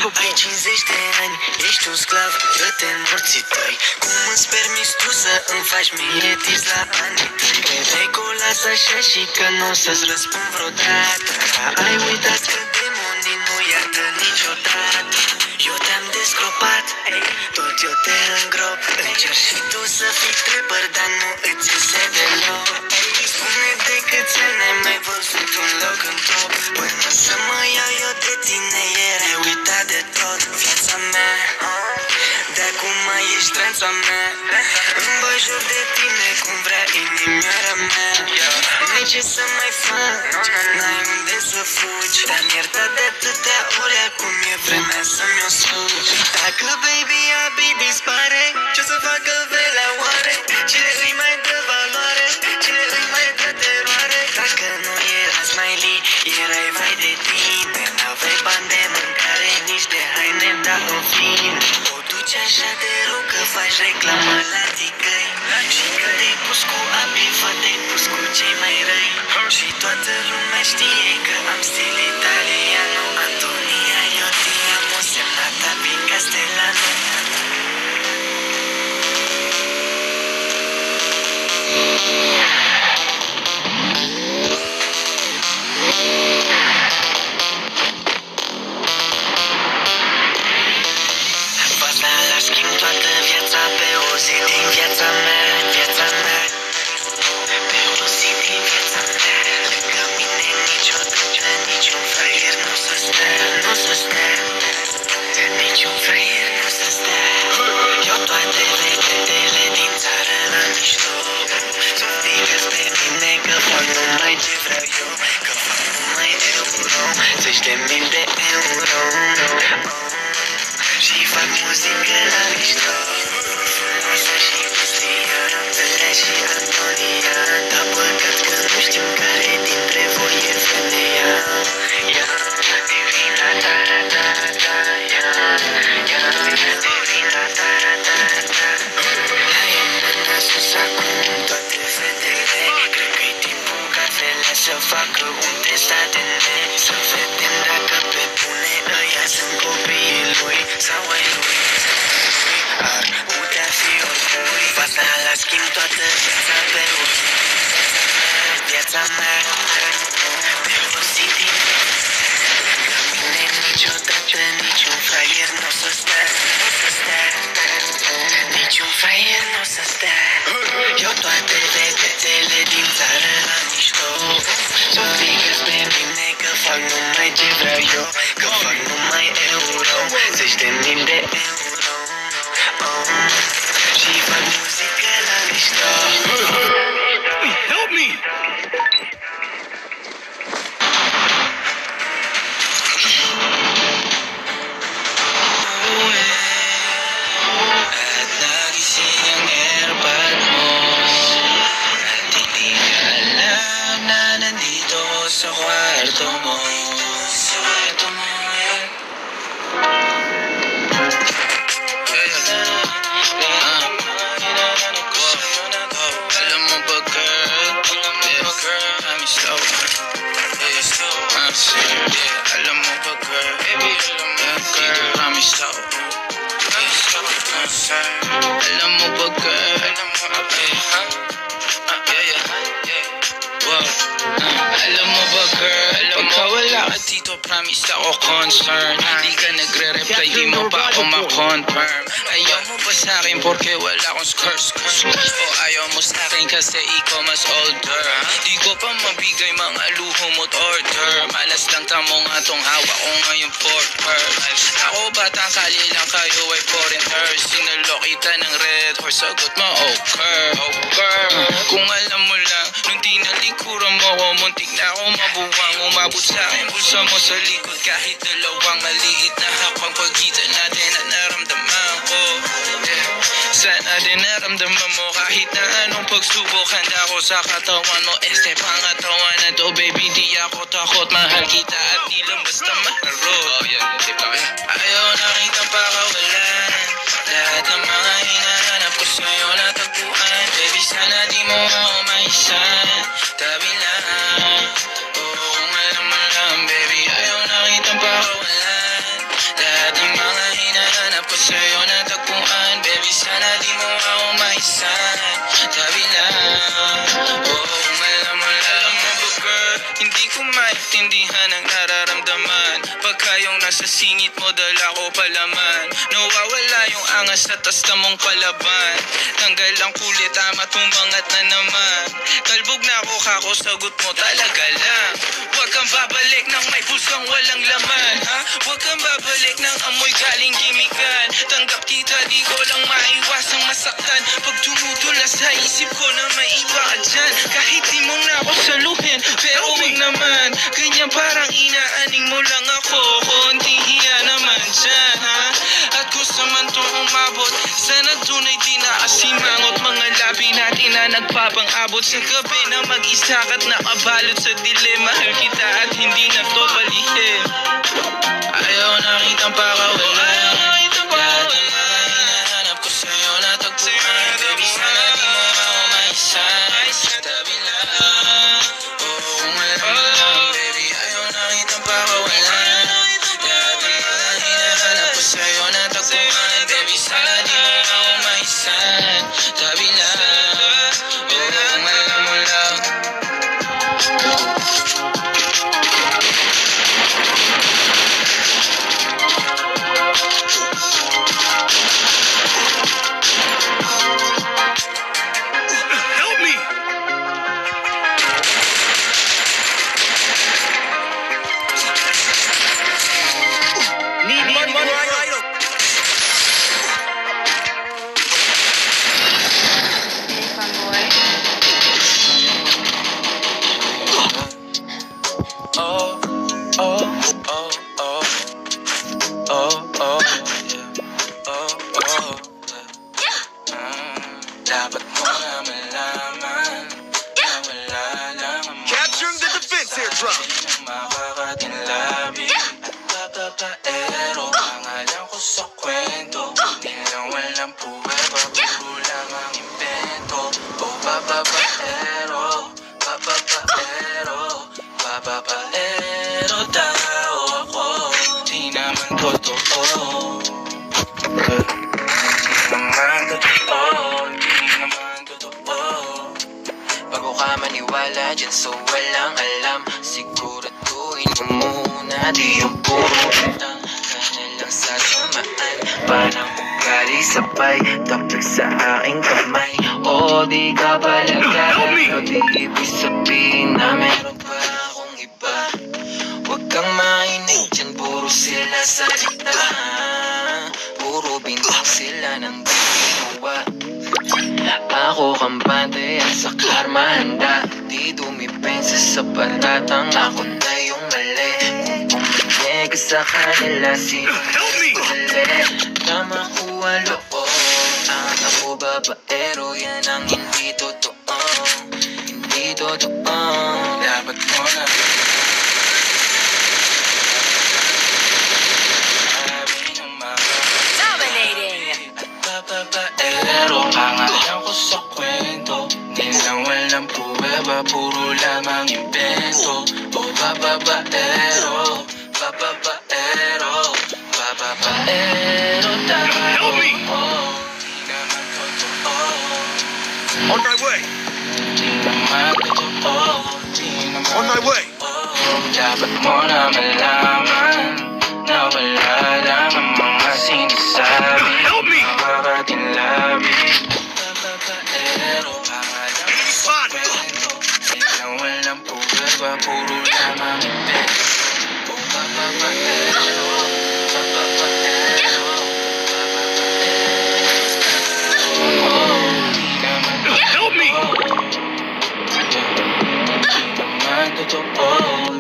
Ai 50 de ani, ești un sclav, dă-te în morții tăi. Cum îți permiți tu să îmi faci mie dis la anii tăi? Credeai că o las așa și că n-o să-ți răspund vreodată. Dar ai uitat că demonii nu iartă niciodată. Eu te-am descropat, tot eu te îngrop. Încerci și tu să fii trepăr, dar nu îți iese deloc. Spune de câți ani ai mai văzut un loc în top. Până să mă iau eu de tine erai uitat de tot. Viața mea, de-acum ești tranța mea. Îmi bag joc de tine cum vrea inimioara mea. N-ai ce să mai faci, n-ai unde să fugi. Te-am iertat de atâtea ori, acum e vremea să-mi o sugi. Dacă baby abi dispare, ce-o să facă velea oare? Cine îi mai dă valoare? Cine îi mai dă teroare? Dacă nu era smiley, erai vai de tine. N-aveai bani de mâncare, nici de haine, dar în fine o duci așa de rău că faci reclamă la tigăi. Și că te-ai pus cu abi, fă te-ai pus cu cei mai răi. Și toată lumea știe că am stil italiano. Antonia, eu te amo, semnata prin Castellano. Basta la schimb toată viața pe o zi din viața mea, viața mea. Pe o zi din viața mea. Lângă mine niciodată niciun fraier nu să stea, nu să stea. Niciun fraier nu să stea. Eu toate vedetele din țară la mișto. Să-mi pe mine că fac numai ce vreau eu. Că fac numai euro, 10.000 de euro. Și fac muzică la mișto. Frumoasă și pustia, Bella și Antonia. Dar păcat că nu știm care dintre voi e femeia. Divina ta-ra-ta-ta, divina ta-ra-ta-ta. Hai în mână sus acum toate fetele. Cred că-i timpul ca fele să facă un test ADN. Să vedem dacă pe bune ăia sunt copiii lui sau ai lui. Ar putea fi oricui. Asta la schimb toată viața pe o zi. Viața mea pe o zi din lângă mine niciodată niciun fraier n-o să stea, n-o să stea. Niciun fraier n-o să stea. Eu toate vedetele din țară la mișto. S-o strigă-ți pe mine că fac numai ce vreau eu. Că fac numai euro, 10.000 de euro. Și fac muzică la mișto. Help me! At nagising ang airpod mo. At hindi ka alam na nandito ko sa kwarto mo. Sa kwarto mo. Alam mo ba girl, promise daw. Alam mo ba girl, girl, promise daw. Alam mo ba girl, alam mo ba girl, pagka wala ka dito promise ako concern. Di ka nagre-reply, di mo pa ako ma-confirm. Ayaw mo ba sa'kin porque wala akong skirt. O ayaw mo sa'kin kasi ikaw mas older. Di ko pa mabigay mga luho mo't order. Malas lang tamo nga tong hawak ko ngayon for her. Ako batang kali lang kayo ay foreigner. Sinalo kita ng red horse, sagot mo okay. Kung alam mo lang, nung tinalikuran mo ko, muntik na ako mabuwang. Umabot sa'kin bulsa mo sa likod kahit dalawang maliit na hakbang pagitan natin at naramdaman ko. Sana din naramdaman mo kahit na anong pagsubok. Handa ko sa katawan mo, este pangatawan na to baby. Di ako takot, mahal kita at di lang basta maharot. Ayaw na kitang pakawalan. Lahat ng mga hinahanap ko sa'yo natagpuan. Baby sana di mo ako maisan. Tabi lang, kung alam mo lang baby. Ayaw na kitang pakawalan. Lahat ng maintindihan ang nararamdaman. Pagka yung nasa singit mo, dala ko palaman. Nawawala yung angas sa tasta mong palaban. Tanggal ang kulit, ama tumangat na naman. Kalbog na ako, kako, sagot mo talaga lang. Huwag kang babalik ng may pusang walang laman, ha? Huwag kang babalik ng amoy galing gimikan. Tanggap kita, di ko lang maiwasang masaktan. Pag tumutula sa isip ko na may iba ka dyan. Kahit di mong na ako saluhin, pero wag naman. Ganyan parang inaaning mo lang ako. Konting hiya naman dyan, ha? At kung sa man to umabot, sana tunay di na asimangot. Mga labi natin na nagpapang-abot sa gabi na mag-isa ka't nakabalot sa dilim. Mahal kita at hindi na to palihim. Ayaw nakitang pakawalan. Lahat ng mga hinahanap ko sa'yo natagpuan. Baby, sana di mo ako maisan. Tabi lang, kung alam mo lang. Baby, ayaw nakitang pakawalan. Lahat ng mga hinahanap ko sa'yo natagpuan. Baby, sana di mo ako maisan. Tabi lang, kung alam mo lang. Help me! Need money right up. Oh, oh, oh, oh, oh, oh, yeah. Oh, oh, yeah. Dapat mo na malaman na wala lang ang Capturing the defense here, drop. ng makakatinlabi at papapaero. Pangalan ko sa kwento, di lang walang pruweba, puro lang ang invento. Oh, papapaero, papapaero, papapaero tao ako. Di naman totoo, di naman totoo, di naman totoo. Bago ka maniwala dyan so walang alam, siguraduhin mo muna di yung puro utang ka na lang sasamaan. Parang ugali sabay, tapos sa aking kamay. O di ka pala Help me! pero di ibig sabihin na meron pa akong iba. Huwag kang mainig dyan, puro sila sa dikta. Puro bintang sila ng di ginawa. Ako kampante at sa karma handa. Di dumipensa sa paratang ako na yung mali. Kung pumanig ka sa kanila, sino Help me! mali na makuha loob. Ang ako babaero, yan ang hindi totoo. Hindi totoo. Dapat mo na sabi ng mga at papapaero. Pangalan ko sa kwento, di lang walang pruweba, puro lamang invento. O papapaero, papapaero, papapaero tayo. Help me! Di naman totoo, On my way. di naman totoo, di naman On my way. dapat mo na malaman na wala lang ang mga sinasabi. Help me! Makakatinlabi papapaero, pangalan ko sa kwento, di lang walang pruweba, puro lamang invento. O papapaero, papapaero, papapaero. Di naman Help me! di naman totoo.